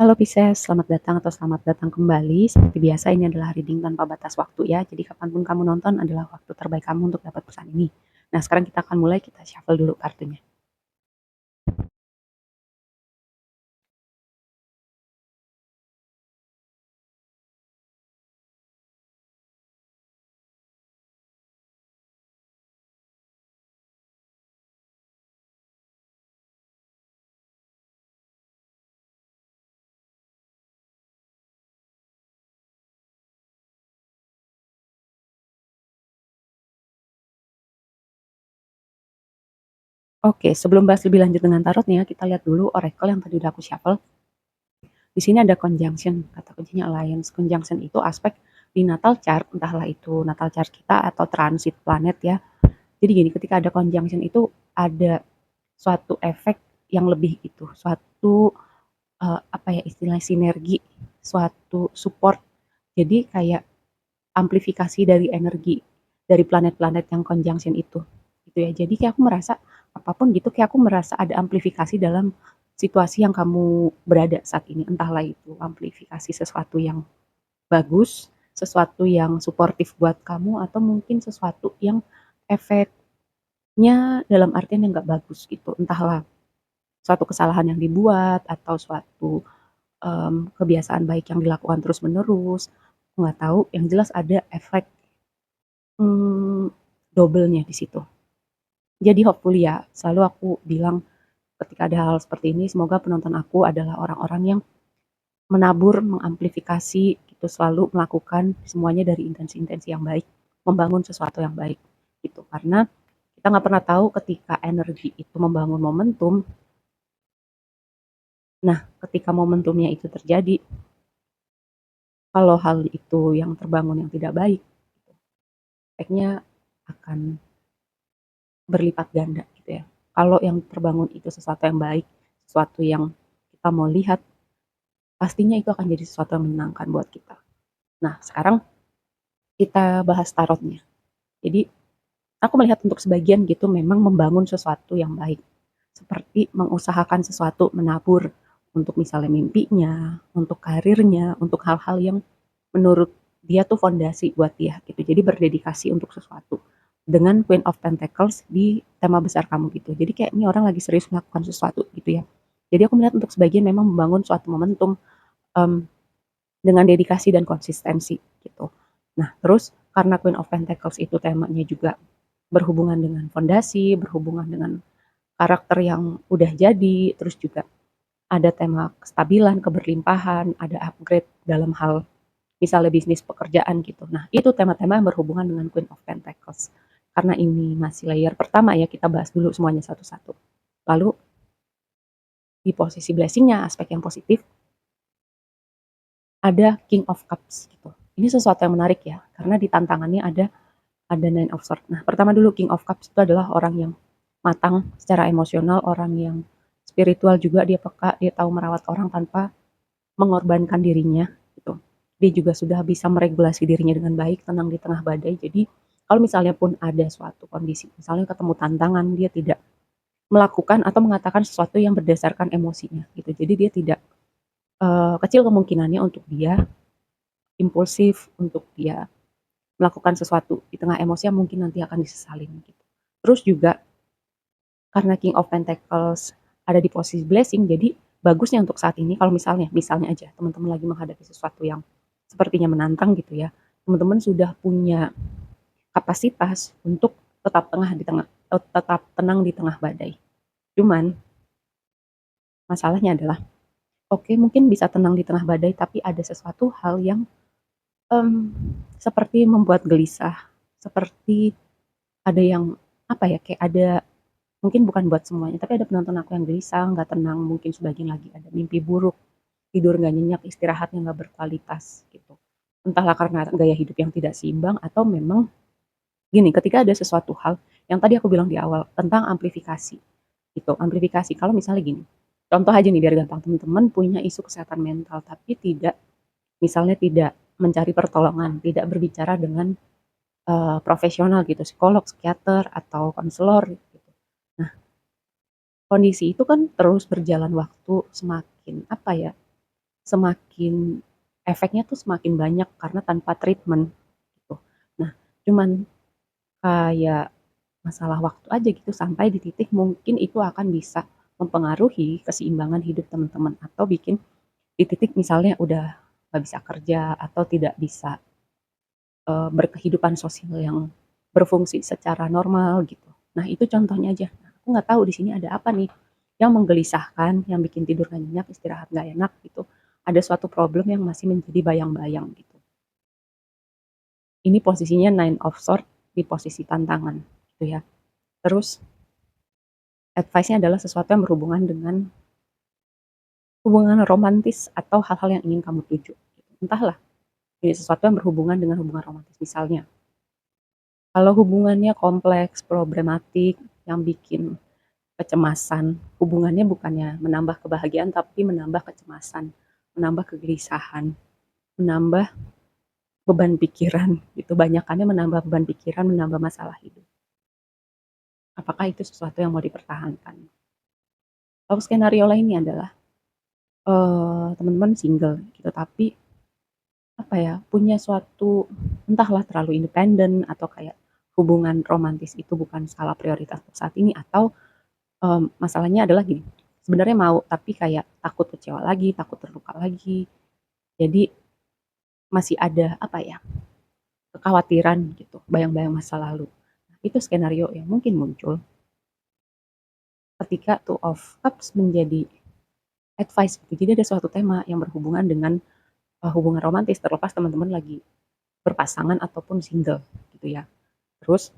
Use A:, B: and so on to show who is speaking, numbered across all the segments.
A: Halo Pisces, selamat datang atau selamat datang kembali. Seperti biasa ini adalah reading tanpa batas waktu ya. Jadi kapanpun kamu nonton adalah waktu terbaik kamu untuk dapat pesan ini. Nah sekarang kita akan mulai, kita shuffle dulu kartunya. Oke, sebelum bahas lebih lanjut dengan tarotnya, kita lihat dulu oracle yang tadi udah aku shuffle. Di sini ada conjunction, kata kuncinya alliance. Conjunction itu aspek di natal chart, entahlah itu natal chart kita atau transit planet ya. Jadi gini, ketika ada conjunction itu ada suatu efek yang lebih itu, suatu apa ya istilahnya sinergi, suatu support. Jadi kayak amplifikasi dari energi dari planet-planet yang conjunction itu. Gitu ya. Jadi kayak aku merasa apapun gitu kayak aku merasa ada amplifikasi dalam situasi yang kamu berada saat ini. Entahlah itu amplifikasi sesuatu yang bagus, sesuatu yang suportif buat kamu atau mungkin sesuatu yang efeknya dalam artian yang nggak bagus gitu. Entahlah suatu kesalahan yang dibuat atau suatu kebiasaan baik yang dilakukan terus-menerus, nggak tahu, yang jelas ada efek, mmm, dobelnya di situ. Jadi hopefully ya, selalu aku bilang ketika ada hal seperti ini, semoga penonton aku adalah orang-orang yang menabur, mengamplifikasi gitu, selalu melakukan semuanya dari intensi-intensi yang baik, membangun sesuatu yang baik, gitu. Karena kita nggak pernah tahu ketika energi itu membangun momentum, nah ketika momentumnya itu terjadi, kalau hal itu yang terbangun yang tidak baik, efeknya akan berlipat ganda gitu ya. Kalau yang terbangun itu sesuatu yang baik, sesuatu yang kita mau lihat, pastinya itu akan jadi sesuatu yang menyenangkan buat kita. Nah, sekarang kita bahas tarotnya. Jadi, aku melihat untuk sebagian gitu memang membangun sesuatu yang baik. Seperti mengusahakan sesuatu, menabur untuk misalnya mimpinya, untuk karirnya, untuk hal-hal yang menurut dia tuh fondasi buat dia gitu. Jadi berdedikasi untuk sesuatu dengan Queen of Pentacles di tema besar kamu gitu. Jadi kayak ini orang lagi serius melakukan sesuatu gitu ya. Jadi aku melihat untuk sebagian memang membangun suatu momentum um, dengan dedikasi dan konsistensi gitu. Nah, terus karena Queen of Pentacles itu temanya juga berhubungan dengan fondasi, berhubungan dengan karakter yang udah jadi, terus juga ada tema kestabilan, keberlimpahan, ada upgrade dalam hal misalnya bisnis pekerjaan gitu. Nah, itu tema-tema yang berhubungan dengan Queen of Pentacles. Karena ini masih layer pertama ya, kita bahas dulu semuanya satu-satu. Lalu di posisi blessingnya, aspek yang positif, ada King of Cups gitu. Ini sesuatu yang menarik ya, karena di tantangannya ada Nine of Swords. Nah, pertama dulu King of Cups itu adalah orang yang matang secara emosional, orang yang spiritual juga, dia peka, dia tahu merawat orang tanpa mengorbankan dirinya gitu. Dia juga sudah bisa meregulasi dirinya dengan baik, tenang di tengah badai. Jadi kalau misalnya pun ada suatu kondisi, misalnya ketemu tantangan, dia tidak melakukan atau mengatakan sesuatu yang berdasarkan emosinya gitu. Jadi dia tidak kecil kemungkinannya untuk dia impulsif, untuk dia melakukan sesuatu di tengah emosi yang mungkin nanti akan disesalin gitu. Terus juga karena King of Pentacles ada di posisi blessing, jadi bagusnya untuk saat ini kalau misalnya aja teman-teman lagi menghadapi sesuatu yang sepertinya menantang gitu ya, teman-teman sudah punya kapasitas untuk tetap tenang di tengah badai. Cuman masalahnya adalah, oke mungkin bisa tenang di tengah badai, tapi ada sesuatu hal yang um, seperti membuat gelisah, seperti ada yang apa ya, kayak ada mungkin bukan buat semuanya, tapi ada penonton aku yang gelisah, nggak tenang, mungkin sebagian lagi ada mimpi buruk, tidur nggak nyenyak, istirahatnya nggak berkualitas gitu. Entahlah karena gaya hidup yang tidak seimbang atau memang gini, ketika ada sesuatu hal yang tadi aku bilang di awal tentang amplifikasi gitu, amplifikasi. Kalau misalnya gini, contoh aja nih biar gampang, teman-teman punya isu kesehatan mental tapi tidak misalnya tidak mencari pertolongan, tidak berbicara dengan profesional gitu, psikolog, psikiater atau konselor gitu. Nah, kondisi itu kan terus berjalan waktu semakin apa ya, semakin efeknya tuh semakin banyak karena tanpa treatment gitu. Nah, cuman kayak masalah waktu aja gitu sampai di titik mungkin itu akan bisa mempengaruhi keseimbangan hidup teman-teman atau bikin di titik misalnya udah nggak bisa kerja atau tidak bisa berkehidupan sosial yang berfungsi secara normal gitu. Nah itu contohnya aja. Nah, aku nggak tahu di sini ada apa nih yang menggelisahkan, yang bikin tidur nggak nyenyak, istirahat nggak enak gitu. Ada suatu problem yang masih menjadi bayang-bayang gitu. Ini posisinya Nine of Swords di posisi tantangan gitu ya. Terus advice-nya adalah sesuatu yang berhubungan dengan hubungan romantis atau hal-hal yang ingin kamu tuju. Entahlah, ini sesuatu yang berhubungan dengan hubungan romantis. Misalnya, kalau hubungannya kompleks, problematik, yang bikin kecemasan, hubungannya bukannya menambah kebahagiaan, tapi menambah kecemasan, menambah kegelisahan, menambah beban pikiran, gitu. Banyakannya menambah beban pikiran, menambah masalah hidup. Apakah itu sesuatu yang mau dipertahankan? Kalau skenario lainnya adalah teman-teman single gitu, tapi apa ya, punya suatu entahlah terlalu independen atau kayak hubungan romantis itu bukan skala prioritas untuk saat ini atau masalahnya adalah gini, sebenarnya mau tapi kayak takut kecewa lagi, takut terluka lagi. Jadi masih ada apa ya, kekhawatiran gitu, bayang-bayang masa lalu. Nah, itu skenario yang mungkin muncul ketika Two of Cups menjadi advice gitu. Jadi ada suatu tema yang berhubungan dengan hubungan romantis terlepas teman-teman lagi berpasangan ataupun single gitu ya. Terus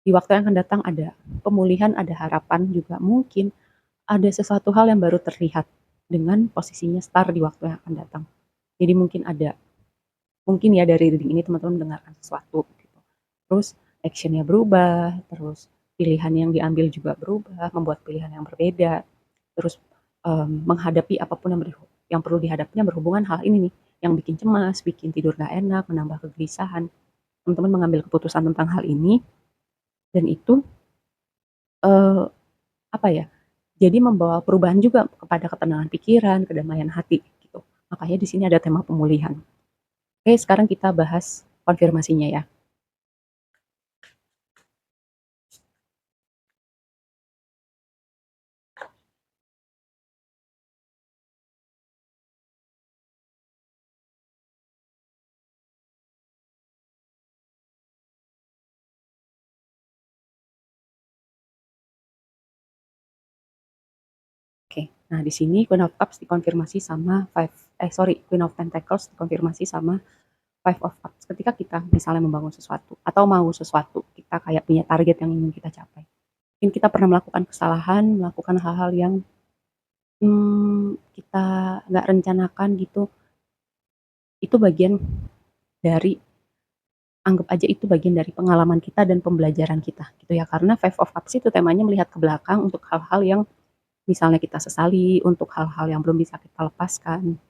A: di waktu yang akan datang ada pemulihan, ada harapan juga mungkin ada sesuatu hal yang baru terlihat dengan posisinya star di waktu yang akan datang. Jadi mungkin ya dari reading ini teman-teman mendengarkan sesuatu gitu. Terus actionnya berubah, terus pilihan yang diambil juga berubah, membuat pilihan yang berbeda. Terus menghadapi apapun yang perlu dihadapinya berhubungan hal ini nih, yang bikin cemas, bikin tidur gak enak, menambah kegelisahan. Teman-teman mengambil keputusan tentang hal ini dan itu eh, apa ya? Jadi membawa perubahan juga kepada ketenangan pikiran, kedamaian hati gitu. Makanya di sini ada tema pemulihan. Oke, sekarang kita bahas konfirmasinya ya. Oke, nah di sini Queen of Cups dikonfirmasi sama Queen of Pentacles dikonfirmasi sama Five of Cups. Ketika kita misalnya membangun sesuatu atau mau sesuatu, kita kayak punya target yang ingin kita capai. Mungkin kita pernah melakukan kesalahan, melakukan hal-hal yang kita nggak rencanakan gitu. Itu bagian dari anggap aja itu bagian dari pengalaman kita dan pembelajaran kita gitu ya. Karena Five of Cups itu temanya melihat ke belakang untuk hal-hal yang misalnya kita sesali, untuk hal-hal yang belum bisa kita lepaskan.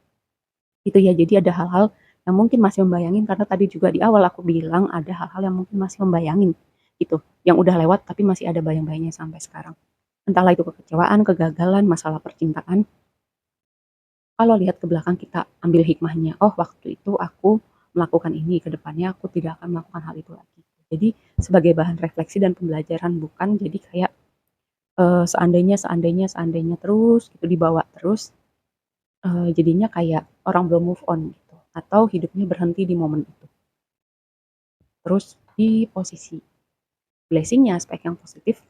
A: Itu ya, jadi ada hal-hal yang mungkin masih membayangin karena tadi juga di awal aku bilang ada hal-hal yang mungkin masih membayangin gitu, yang udah lewat tapi masih ada bayang-bayangnya sampai sekarang. Entahlah itu kekecewaan, kegagalan, masalah percintaan. Kalau lihat ke belakang kita ambil hikmahnya, oh waktu itu aku melakukan ini, ke depannya aku tidak akan melakukan hal itu lagi. Jadi sebagai bahan refleksi dan pembelajaran bukan jadi kayak seandainya seandainya seandainya terus gitu dibawa terus jadinya kayak orang belum move on gitu atau hidupnya berhenti di momen itu. Terus di posisi blessing-nya aspek yang positif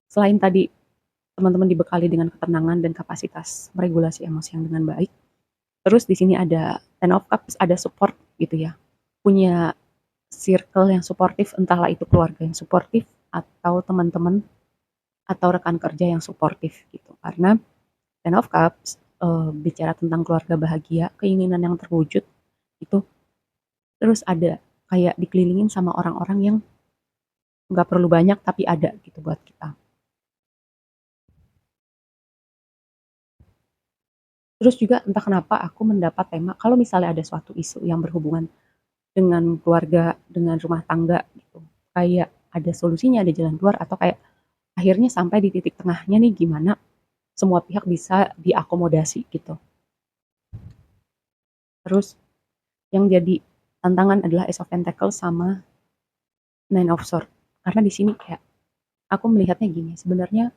A: selain tadi teman-teman dibekali dengan ketenangan dan kapasitas meregulasi emosi yang dengan baik. Terus di sini ada Ten of Cups, ada support gitu ya. Punya circle yang suportif, entahlah itu keluarga yang suportif atau teman-teman atau rekan kerja yang suportif gitu. Karena Ten of Cups bicara tentang keluarga bahagia, keinginan yang terwujud itu terus ada kayak dikelilingin sama orang-orang yang nggak perlu banyak tapi ada gitu buat kita. Terus juga entah kenapa aku mendapat tema kalau misalnya ada suatu isu yang berhubungan dengan keluarga, dengan rumah tangga gitu. Kayak ada solusinya, ada jalan keluar atau kayak akhirnya sampai di titik tengahnya nih gimana semua pihak bisa diakomodasi gitu. Terus yang jadi tantangan adalah Ace of Pentacles sama Nine of Swords. Karena di sini kayak aku melihatnya gini, sebenarnya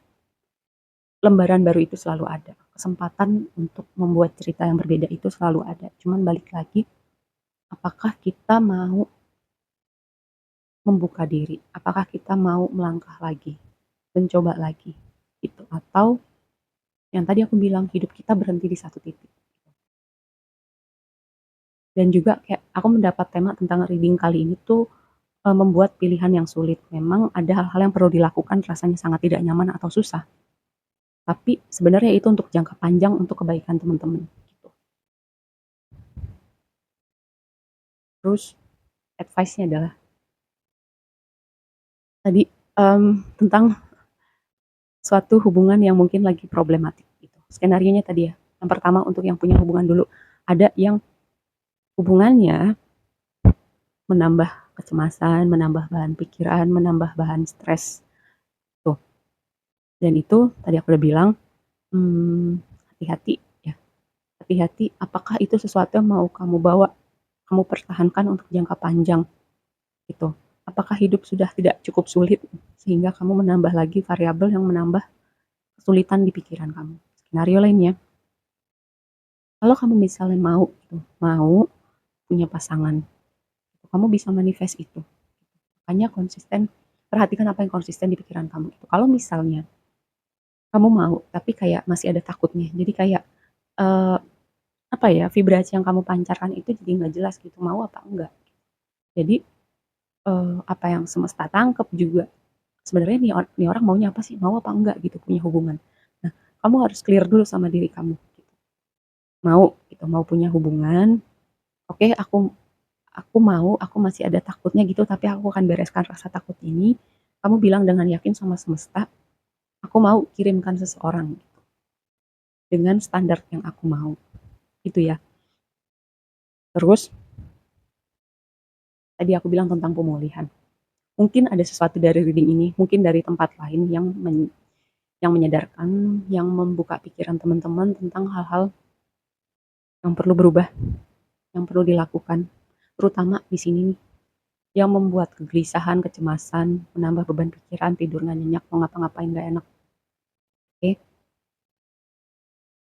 A: lembaran baru itu selalu ada. Kesempatan untuk membuat cerita yang berbeda itu selalu ada. Cuman balik lagi, apakah kita mau membuka diri? Apakah kita mau melangkah lagi, mencoba lagi, gitu? Atau yang tadi aku bilang hidup kita berhenti di satu titik. Dan juga kayak aku mendapat tema tentang reading kali ini tuh membuat pilihan yang sulit. Memang ada hal-hal yang perlu dilakukan rasanya sangat tidak nyaman atau susah. Tapi sebenarnya itu untuk jangka panjang untuk kebaikan teman-teman. Gitu. Terus advice-nya adalah tadi tentang suatu hubungan yang mungkin lagi problematik. Gitu. Skenario-nya tadi ya. Yang pertama untuk yang punya hubungan dulu. Ada yang hubungannya menambah kecemasan, menambah bahan pikiran, menambah bahan stres. Tuh. Dan itu tadi aku udah bilang, hati-hati ya. Hati-hati apakah itu sesuatu yang mau kamu bawa, kamu pertahankan untuk jangka panjang gitu. Apakah hidup sudah tidak cukup sulit sehingga kamu menambah lagi variabel yang menambah kesulitan di pikiran kamu. Skenario lainnya, kalau kamu misalnya mau gitu, mau punya pasangan, kamu bisa manifest itu. Makanya konsisten, perhatikan apa yang konsisten di pikiran kamu. Kalau misalnya kamu mau, tapi kayak masih ada takutnya, jadi kayak eh, apa ya, vibrasi yang kamu pancarkan itu jadi nggak jelas gitu, mau apa enggak. Jadi apa yang semesta tangkep juga sebenarnya nih orang maunya apa sih, mau apa enggak gitu punya hubungan. Nah, kamu harus clear dulu sama diri kamu. Gitu. Mau gitu, mau punya hubungan. Oke, aku mau, aku masih ada takutnya gitu, tapi aku akan bereskan rasa takut ini. Kamu bilang dengan yakin sama semesta, aku mau kirimkan seseorang gitu, dengan standar yang aku mau. Itu ya. Terus tadi aku bilang tentang pemulihan. Mungkin ada sesuatu dari reading ini, mungkin dari tempat lain yang menyadarkan, yang membuka pikiran teman-teman tentang hal-hal yang perlu berubah, yang perlu dilakukan, terutama di sini nih, yang membuat kegelisahan, kecemasan, menambah beban pikiran, tidur nggak nyenyak, mau ngapa-ngapain nggak enak. Oke,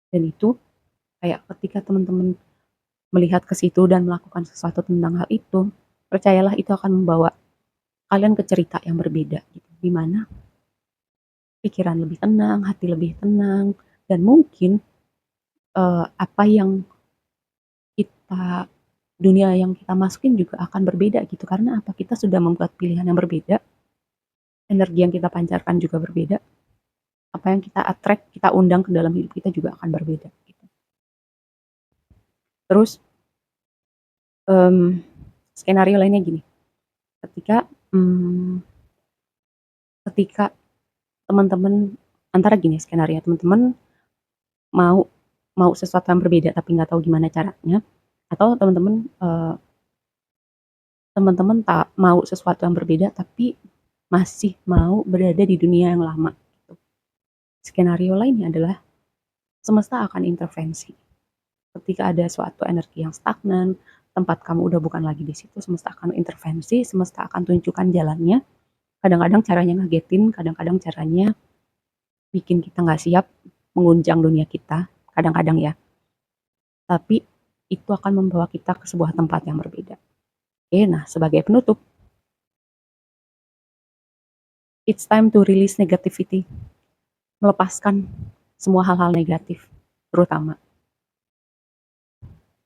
A: dan itu kayak ketika teman-teman melihat ke situ dan melakukan sesuatu tentang hal itu, percayalah itu akan membawa kalian ke cerita yang berbeda, gitu. Dimana pikiran lebih tenang, hati lebih tenang, dan mungkin apa yang kita dunia yang kita masukin juga akan berbeda gitu karena apa kita sudah membuat pilihan yang berbeda, energi yang kita pancarkan juga berbeda, apa yang kita attract, kita undang ke dalam hidup kita juga akan berbeda gitu. Terus skenario lainnya gini, ketika ketika teman-teman antara gini skenario teman-teman mau mau sesuatu yang berbeda tapi nggak tahu gimana caranya, atau teman-teman tak mau sesuatu yang berbeda tapi masih mau berada di dunia yang lama. Gitu. Skenario lainnya adalah semesta akan intervensi. Ketika ada suatu energi yang stagnan, tempat kamu udah bukan lagi di situ, semesta akan intervensi, semesta akan tunjukkan jalannya. Kadang-kadang caranya ngagetin, kadang-kadang caranya bikin kita nggak siap mengunjang dunia kita, kadang-kadang ya. Tapi itu akan membawa kita ke sebuah tempat yang berbeda. Oke, nah sebagai penutup, it's time to release negativity. Melepaskan semua hal-hal negatif, terutama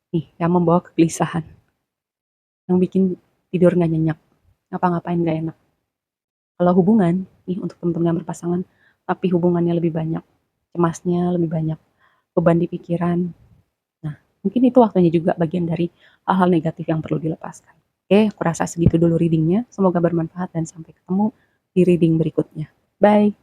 A: nih yang membawa kegelisahan, yang bikin tidur nggak nyenyak, ngapa-ngapain nggak enak. Kalau hubungan nih untuk teman-teman yang berpasangan, tapi hubungannya lebih banyak, cemasnya lebih banyak, beban di pikiran. Nah, mungkin itu waktunya juga bagian dari hal-hal negatif yang perlu dilepaskan. Oke, aku rasa segitu dulu readingnya. Semoga bermanfaat dan sampai ketemu di reading berikutnya. Bye.